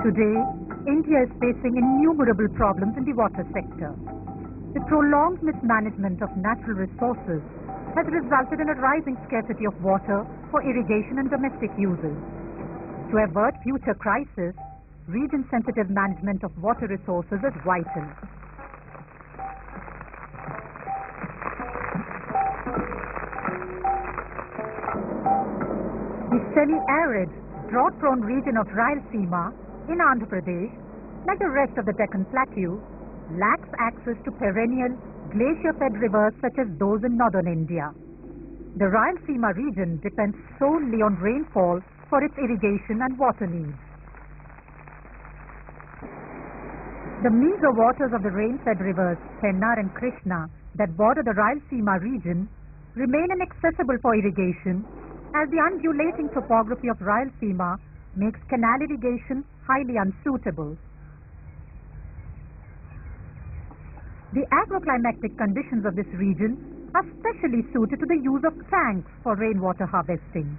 Today, India is facing innumerable problems in the water sector. The prolonged mismanagement of natural resources has resulted in a rising scarcity of water for irrigation and domestic uses. To avert future crises, region-sensitive management of water resources is vital. The semi-arid, drought-prone region of Rayalaseema in Andhra Pradesh, like the rest of the Deccan Plateau, lacks access to perennial glacier-fed rivers such as those in northern India. The Rayalaseema region depends solely on rainfall for its irrigation and water needs. The meager waters of the rain-fed rivers Pennar and Krishna that border the Rayalaseema region remain inaccessible for irrigation, as the undulating topography of Rayalaseema makes canal irrigation highly unsuitable. The agroclimatic conditions of this region are specially suited to the use of tanks for rainwater harvesting.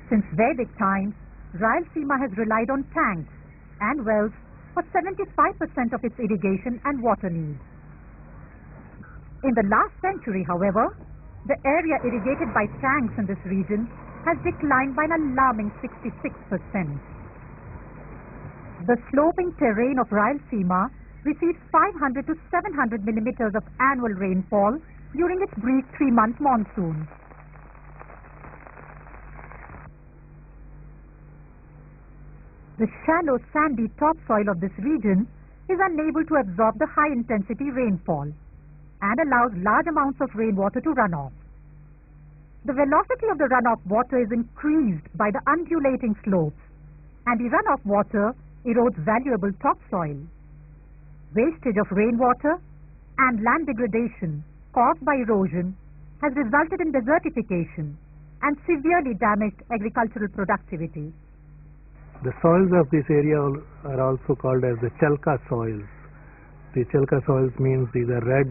Since Vedic times, Rayalaseema has relied on tanks and wells for 75% of its irrigation and water needs. In the last century, however, the area irrigated by tanks in this region has declined by an alarming 66%. The sloping terrain of Rayalaseema receives 500 to 700 millimeters of annual rainfall during its brief 3-month monsoon. The shallow sandy topsoil of this region is unable to absorb the high-intensity rainfall and allows large amounts of rainwater to run off. The velocity of the runoff water is increased by the undulating slopes, and the runoff water erodes valuable topsoil. Wastage of rainwater and land degradation caused by erosion has resulted in desertification and severely damaged agricultural productivity. The soils of this area are also called as the chalka soils. The chalka soils means these are red,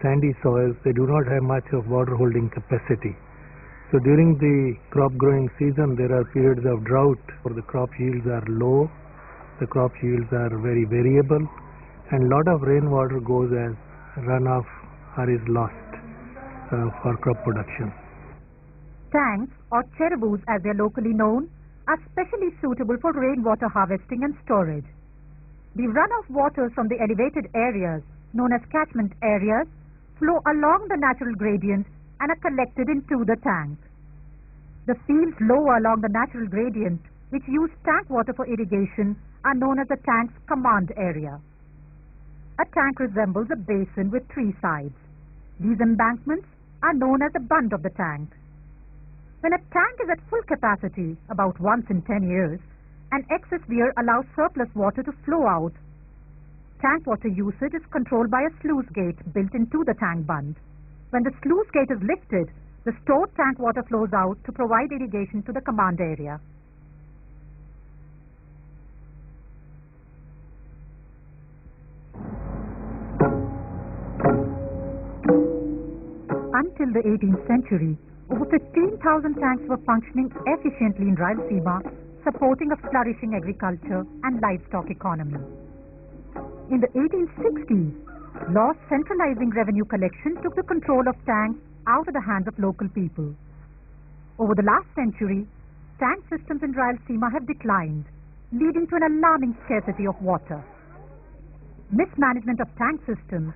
sandy soils. They do not have much of water holding capacity. So during the crop growing season, there are periods of drought where the crop yields are low, the crop yields are very variable, and a lot of rainwater goes as runoff or is lost for crop production. Tanks, or cherubus as they are locally known, are specially suitable for rainwater harvesting and storage. The runoff waters from the elevated areas, known as catchment areas, flow along the natural gradient and are collected into the tank. The fields lower along the natural gradient, which use tank water for irrigation, are known as the tank's command area. A tank resembles a basin with 3 sides. These embankments are known as the bund of the tank. When a tank is at full capacity, about once in 10 years, an excess weir allows surplus water to flow out. Tank water usage is controlled by a sluice gate built into the tank bund. When the sluice gate is lifted, the stored tank water flows out to provide irrigation to the command area. Until the 18th century, over 15,000 tanks were functioning efficiently in Rayalaseema, supporting a flourishing agriculture and livestock economy. In the 1860s, laws centralizing revenue collection took the control of tanks out of the hands of local people. Over the last century, tank systems in Rayalaseema have declined, leading to an alarming scarcity of water. Mismanagement of tank systems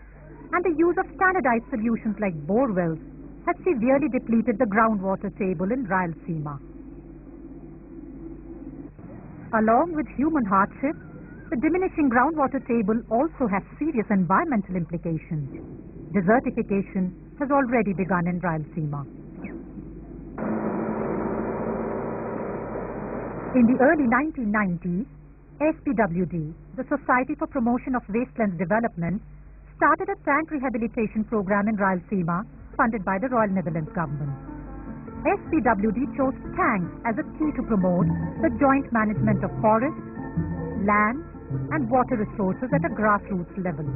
and the use of standardized solutions like bore wells has severely depleted the groundwater table in Rayalaseema. Along with human hardship, the diminishing groundwater table also has serious environmental implications. Desertification has already begun in Rayalaseema. In the early 1990s, SPWD, the Society for Promotion of Wastelands Development, started a tank rehabilitation program in Rayalaseema funded by the Royal Netherlands government. SPWD chose tanks as a key to promote the joint management of forests, land, and water resources at a grassroots level.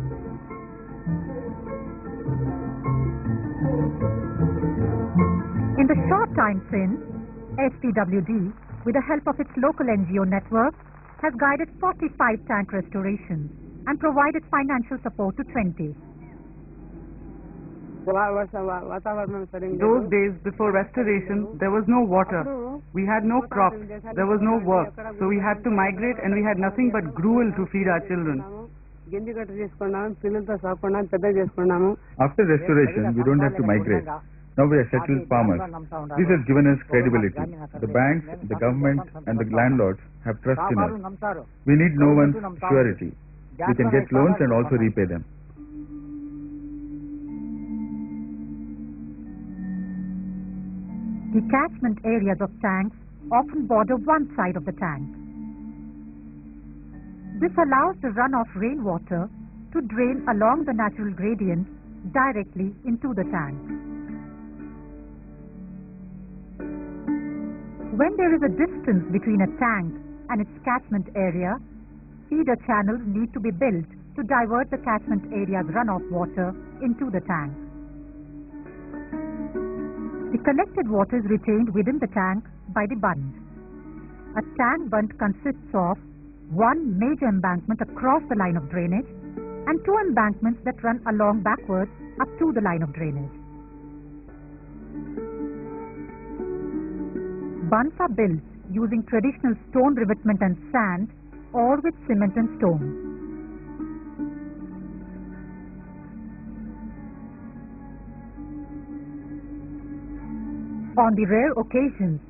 In the short time since, SPWD, with the help of its local NGO network, has guided 45 tank restorations and provided financial support to 20. Those days before restoration, there was no water. We had no crops. There was no work. So we had to migrate and we had nothing but gruel to feed our children. After restoration, we don't have to migrate. Now we are settled farmers. This has given us credibility. The banks, the government and the landlords have trust in us. We need no one's surety. We can get loans and also repay them. The catchment areas of tanks often border one side of the tank. This allows the runoff rainwater to drain along the natural gradient directly into the tank. When there is a distance between a tank and its catchment area, feeder channels need to be built to divert the catchment area's runoff water into the tank. The collected water is retained within the tank by the bund. A tank bund consists of one major embankment across the line of drainage and two embankments that run along backwards up to the line of drainage. Bunds are built using traditional stone revetment and sand or with cement and stone. On the rare occasions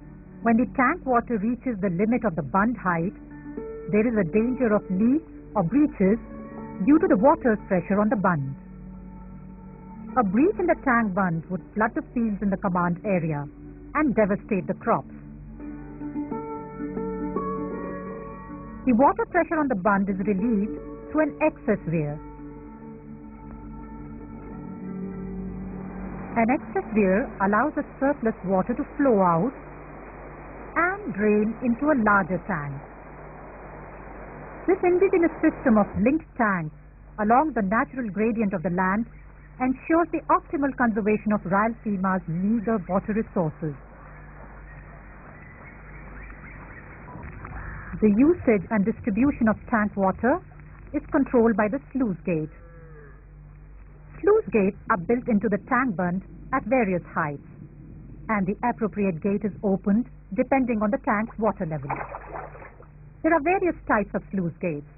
when the tank water reaches the limit of the bund height, there is a danger of leaks or breaches due to the water's pressure on the bund. A breach in the tank bund would flood the fields in the command area and devastate the crops. The water pressure on the bund is relieved through an excess weir. An excess weir allows the surplus water to flow out and drain into a larger tank. This indigenous system of linked tanks along the natural gradient of the land ensures the optimal conservation of Rayalaseema's meager water resources. The usage and distribution of tank water is controlled by the sluice gate. Sluice gates are built into the tank bund at various heights, and the appropriate gate is opened depending on the tank's water level. There are various types of sluice gates.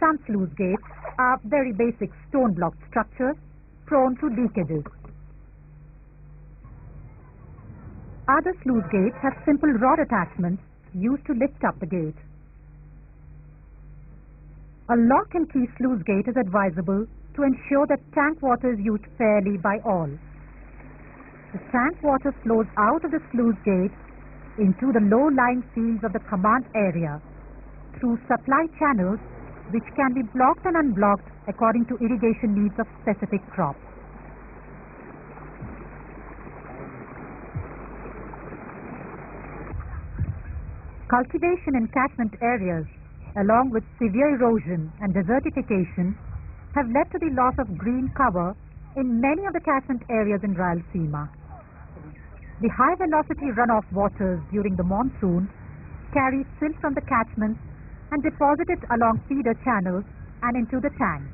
Some sluice gates are very basic stone-block structures prone to leakages. Other sluice gates have simple rod attachments used to lift up the gate. A lock and key sluice gate is advisable to ensure that tank water is used fairly by all. The tank water flows out of the sluice gate into the low-lying fields of the command area through supply channels which can be blocked and unblocked according to irrigation needs of specific crops. Cultivation in catchment areas, along with severe erosion and desertification, have led to the loss of green cover in many of the catchment areas in Rayalaseema. The high-velocity runoff waters during the monsoon carry silt from the catchments and deposit it along feeder channels and into the tanks.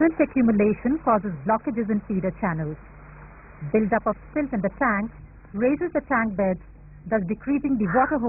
Silt accumulation causes blockages in feeder channels. Build-up of silt in the tanks raises the tank beds, thus decreasing the water